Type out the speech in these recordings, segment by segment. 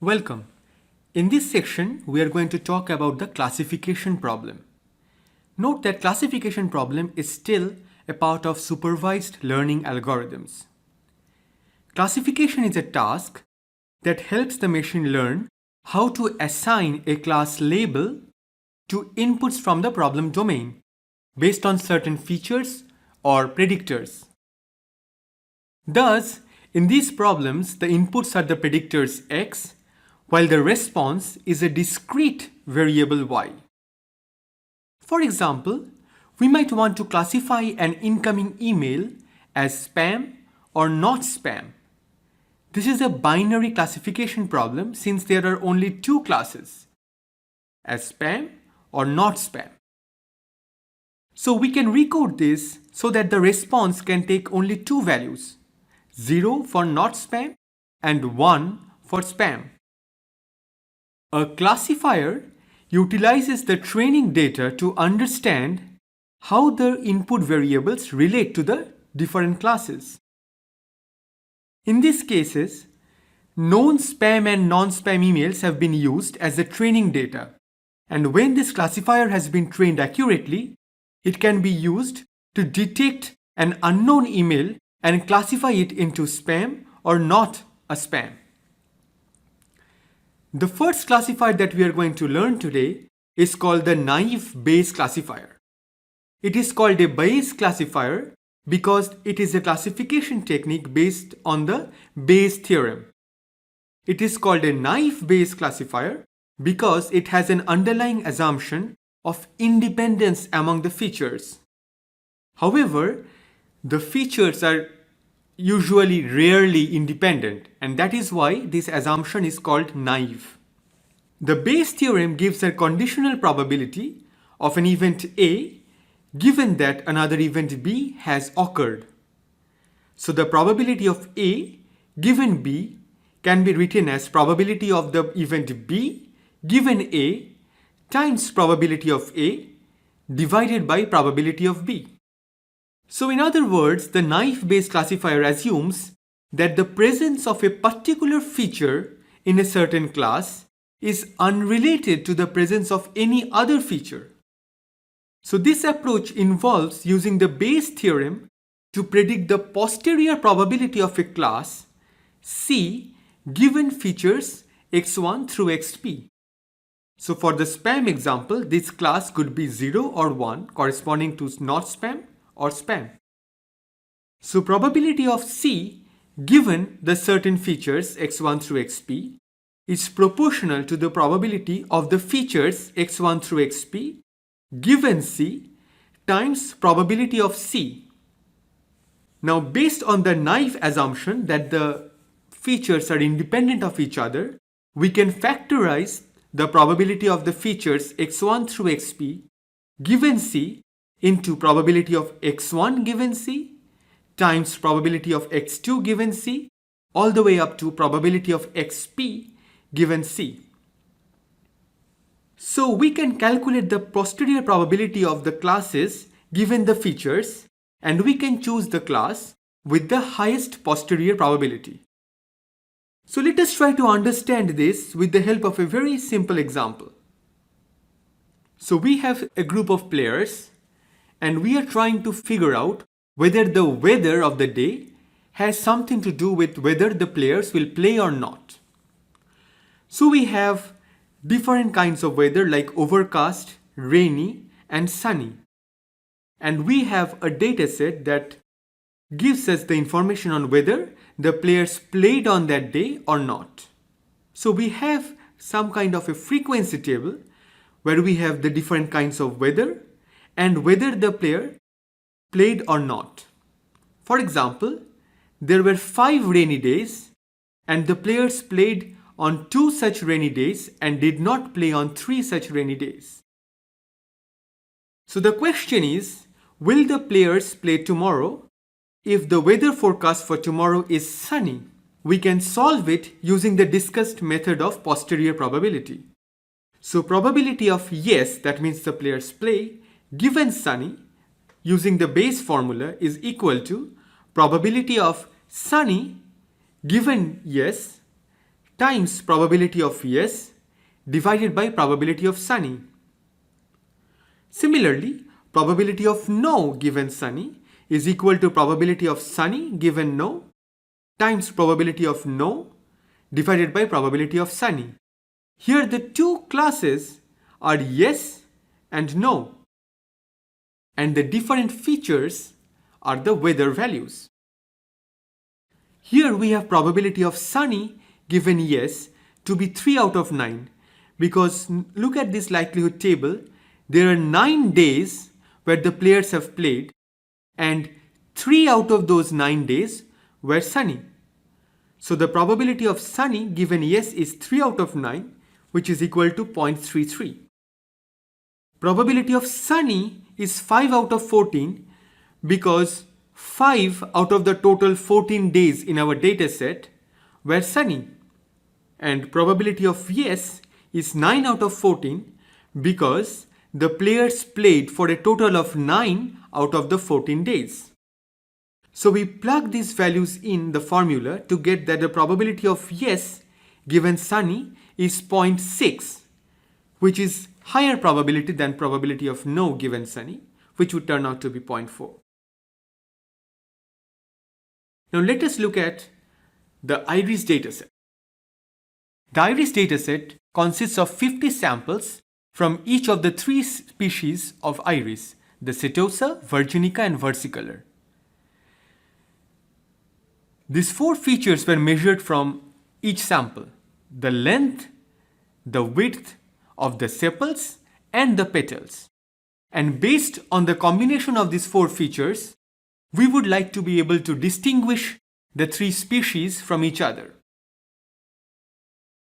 Welcome. In this section, we are going to talk about the classification problem. Note that classification problem is still a part of supervised learning algorithms. Classification is a task that helps the machine learn how to assign a class label to inputs from the problem domain based on certain features or predictors. Thus, in these problems, the inputs are the predictors x, while the response is a discrete variable y. For example, we might want to classify an incoming email as spam or not spam. This is a binary classification problem since there are only two classes, as spam or not spam. So we can recode this so that the response can take only two values, 0 for not spam and 1 for spam. A classifier utilizes the training data to understand how the input variables relate to the different classes. In these cases, known spam and non-spam emails have been used as the training data, and when this classifier has been trained accurately, it can be used to detect an unknown email and classify it into spam or not a spam. The first classifier that we are going to learn today is called the naive Bayes classifier. It is called a Bayes classifier because it is a classification technique based on the Bayes theorem. It is called a naive Bayes classifier because it has an underlying assumption of independence among the features. However, the features are usually rarely independent, and that is why this assumption is called naive. The Bayes theorem gives a conditional probability of an event A given that another event B has occurred. So the probability of A given B can be written as probability of the event B given A times probability of A divided by probability of B. So in other words, the naive Bayes classifier assumes that the presence of a particular feature in a certain class is unrelated to the presence of any other feature. So this approach involves using the Bayes theorem to predict the posterior probability of a class C given features x1 through xp. So for the spam example, this class could be 0 or 1 corresponding to not spam or spam. So probability of C given the certain features x1 through xp is proportional to the probability of the features x1 through xp given C times probability of C. Now based on the naive assumption that the features are independent of each other, we can factorize the probability of the features x1 through xp given C into probability of x1 given C times probability of x2 given C all the way up to probability of xp given C. So we can calculate the posterior probability of the classes given the features, and we can choose the class with the highest posterior probability. So let us try to understand this with the help of a very simple example. So we have a group of players and we are trying to figure out whether the weather of the day has something to do with whether the players will play or not. So we have different kinds of weather like overcast, rainy, and sunny. And we have a dataset that gives us the information on whether the players played on that day or not. So we have some kind of a frequency table where we have the different kinds of weather and whether the player played or not. For example, there were 5 rainy days and the players played on 2 such rainy days and did not play on 3 such rainy days. So the question is, will the players play tomorrow? If the weather forecast for tomorrow is sunny, we can solve it using the discussed method of posterior probability. So probability of yes, that means the players play, given sunny, using the Bayes formula is equal to probability of sunny given yes times probability of yes divided by probability of Sunny. Similarly, probability of no given Sunny is equal to probability of Sunny given no times probability of no divided by probability of Sunny. Here the two classes are yes and no, and the different features are the weather values. Here we have probability of Sunny given yes to be 3 out of 9, because look at this likelihood table. There are 9 days where the players have played, and 3 out of those 9 days were sunny. So the probability of Sunny given yes is 3 out of 9, which is equal to 0.33. Probability of Sunny is 5 out of 14 because 5 out of the total 14 days in our data set were sunny. And probability of yes is 9 out of 14 because the players played for a total of 9 out of the 14 days. So we plug these values in the formula to get that the probability of yes given Sunny is 0.6, which is higher probability than probability of no given Sunny, which would turn out to be 0.4. Now let us look at the IRIS dataset. The IRIS dataset consists of 50 samples from each of the 3 species of iris, the setosa, virginica and versicolor. These 4 features were measured from each sample: the length, the width of the sepals and the petals. And based on the combination of these 4 features, we would like to be able to distinguish the 3 species from each other.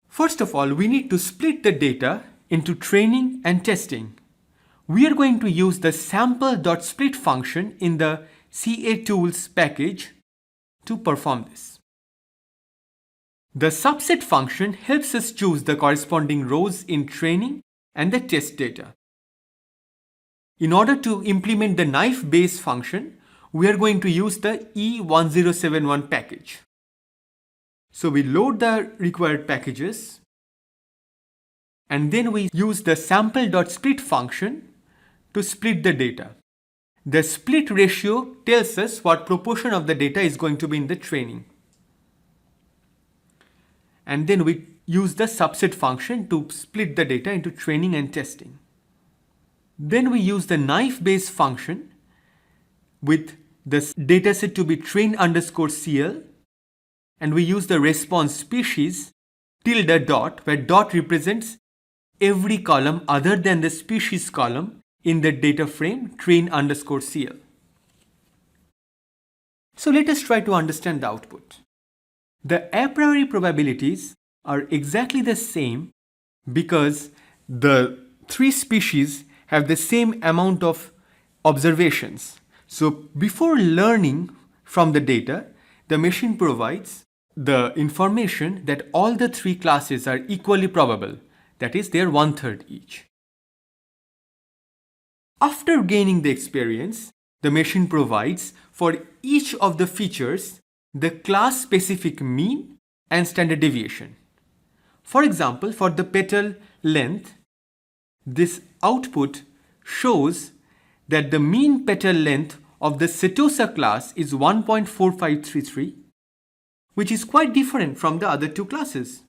First of all, we need to split the data into training and testing. We are going to use the sample.split function in the CA-tools package to perform this. The subset function helps us choose the corresponding rows in training and the test data. In order to implement the knife Bayes function, we are going to use the E1071 package. So we load the required packages and then we use the sample.split function to split the data. The split ratio tells us what proportion of the data is going to be in the training. And then we use the subset function to split the data into training and testing. Then we use the knife Bayes function with this dataset to be train_cl, and we use the response species tilde dot, where dot represents every column other than the species column in the data frame train_cl. So let us try to understand the output. The a priori probabilities are exactly the same because the 3 species have the same amount of observations. So before learning from the data, the machine provides the information that all the 3 classes are equally probable, that is, they are 1/3 each. After gaining the experience, the machine provides for each of the features the class-specific mean and standard deviation. For example, for the petal length, this output shows that the mean petal length of the setosa class is 1.4533, which is quite different from the other 2 classes.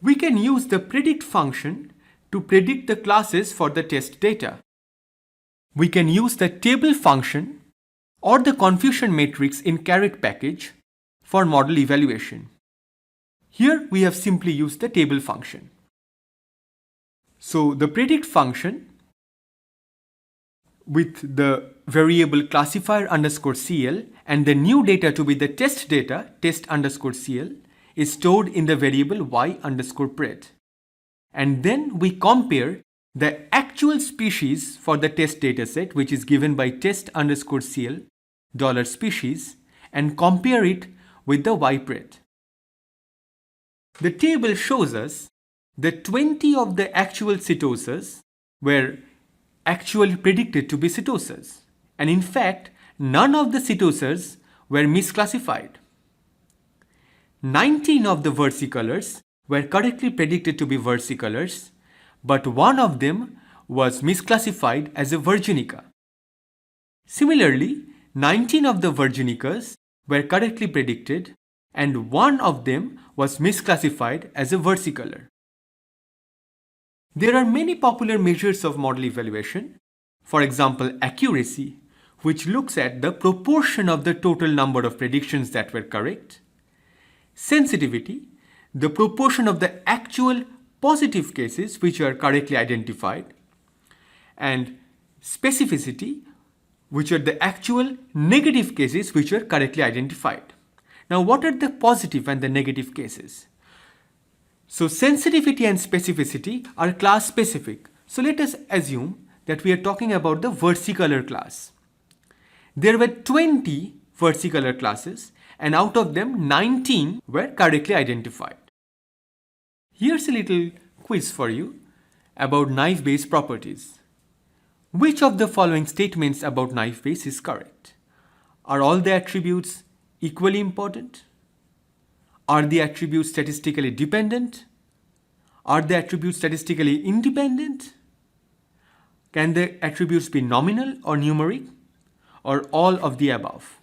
We can use the predict function to predict the classes for the test data. We can use the table function or the confusion matrix in caret package for model evaluation. Here we have simply used the table function. So the predict function with the variable classifier_cl and the new data to be the test data test_cl is stored in the variable y_pred. And then we compare the actual species for the test dataset, which is given by test_cl $species, and compare it with the ypred. The table shows us that 20 of the actual setosas were actually predicted to be setosas, and in fact none of the setosas were misclassified. 19 of the versicolors were correctly predicted to be versicolors, but one of them was misclassified as a virginica. Similarly, 19 of the virginicas were correctly predicted and one of them was misclassified as a versicolor. There are many popular measures of model evaluation. For example, accuracy, which looks at the proportion of the total number of predictions that were correct. Sensitivity, the proportion of the actual positive cases which are correctly identified. And specificity, which are the actual negative cases which are correctly identified. Now, what are the positive and the negative cases? So, sensitivity and specificity are class specific. So, let us assume that we are talking about the versicolor class. There were 20 versicolor classes and out of them 19 were correctly identified. Here's a little quiz for you about naive Bayes properties. Which of the following statements about naive Bayes is correct? Are all the attributes equally important? Are the attributes statistically dependent? Are the attributes statistically independent? Can the attributes be nominal or numeric? Or all of the above?